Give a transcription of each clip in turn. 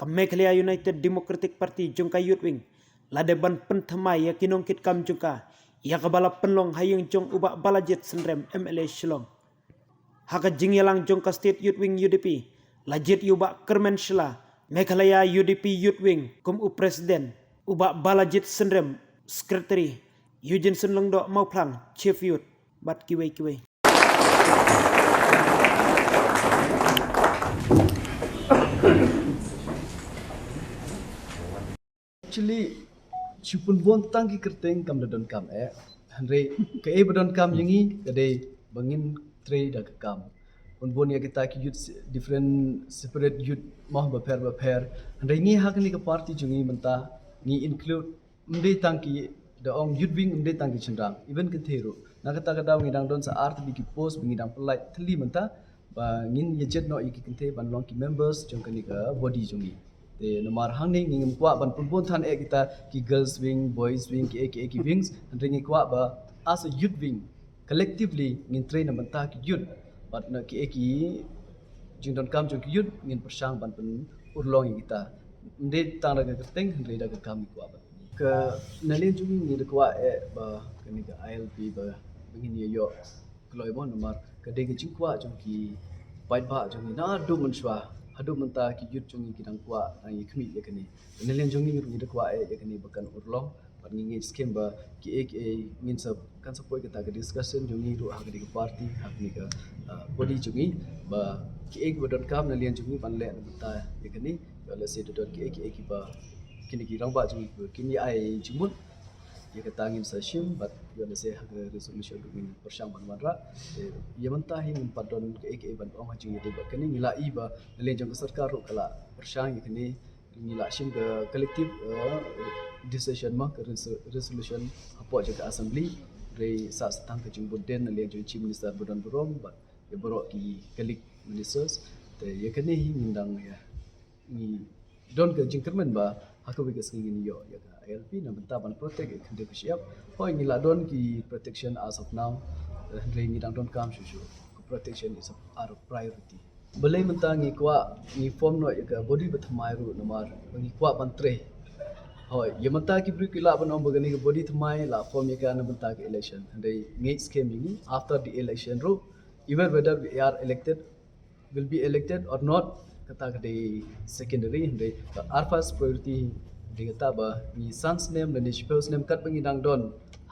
Meghalaya United Democratic Party jungka youth wing ladeban pentemai ya kinongkit kam jungka ya kabala penlong hayung jong ubak balajit senrem MLA Shillong haka jingyalang jongka state youth wing UDP lajit ubak KYRMEN SHYLLA Meghalaya UDP youth wing kum u presiden ubak balajit senrem secretary Eugene Senlongdo Mauplang chief youth bat kiwe Actually, cupun bon tang kyrteng kam donkam hynrei donkam yengi kadai bangin trei dah kam. Bon ya kita ki youth different separate youth mah baper hynrei ngi hak ni ke party jungi menta ngi include mde tang ki the ong youth wing mde tang ki chendang even ke theru na kata kata ngi dang don sa art bi ki post ngi dang pelai thli menta ba ngin ye jet no iki kente ban long ki members jong kani ka body jungi te nomar hang ni ngim kwa ban pun than kita ki girls wing boys wing ki wings hynrei kwa ba as a youth wing collectively ngin train menta ki youth but na ki jing don kam jong ki youth ngin persang ban pun urlong kita mde tang daga kyrteng hynrei daga kam kwa ba ke nalin jungi ngi kwa ba kani ka ILP ba ngin ye yo kloi bon nomar ke de ki kwa jong ki bait ba jong na du mun shwa hadu menta ki youth jungi kidang kwa ang ikmi ye kani nalin jungi ngi kwa ye kani bakan urlong ban ngi scheme ba ki ngin sab kan support kita ke discussion jungi ru hak di party hak ni ka body jungi ba ki bodon kam nalin jungi ban le menta ye kani wala se dot ki ba kini ki ramba jungi kini ai jumut ye kata ngin sa shim but wala se hak resolution ngin persang ban wanra ye menta hi ngin padon ke ban ong jungi de ba kani ngila i ba nalin jong sarkar ru kala persang ye kani ngila shim ke collective decision ma resolution apo jaga assembly re sa setang ke jumbo den nalin jong chief minister bodon borom ba ye borok ki kalik ministers te ye kani hi ngindang ya ni don ke jingkermen ba aku bigas ngin yo ya ILP na bentaban protect kende siap ho ngila don ki protection as of now hynrei ngi dang don kam shu protection is our priority belai mentangi kwa ni form no ya body bathmai ru nomar ngi kwa bantre ho ye menta ki bri kila ban om bagani ke body thmai la form ya na benta ke election hynrei ngi scheme ni after the election ru even whether we are elected will be elected or not kata kade secondary hynrei our first priority di kata ba ni son's name dan spouse name kat pengidang don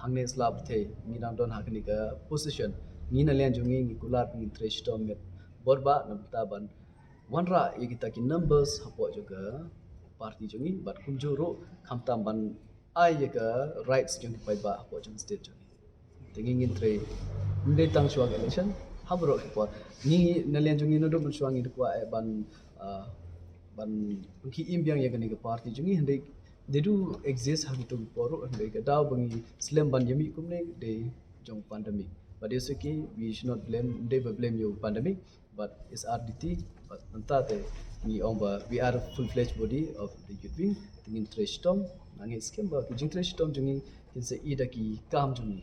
hangne slab the ngidang don hak ni ka position ni na lian jungi ngi kular pengin trash tom met borba na taban wanra ye kita ki numbers hapo juga party jungi bat kunjuro khamtam ban ai ye ka rights jungi pai ba hapo jung state jungi tingi ngin tre mde tang shwa election habro report ni nalian jungi no do shwangi kwa ban ki imbyang ye gani ka party jungi hande they do exist have to poro hande ka daw bangi slam ban yami kumne de jong pandemic but is okay we should not blame you pandemic but it's RDT but antate ni omba we are a full fledged body of the youth wing tingin trash tom nangi scheme ba ki jing trash tom jungi kinse ida ki kam jungi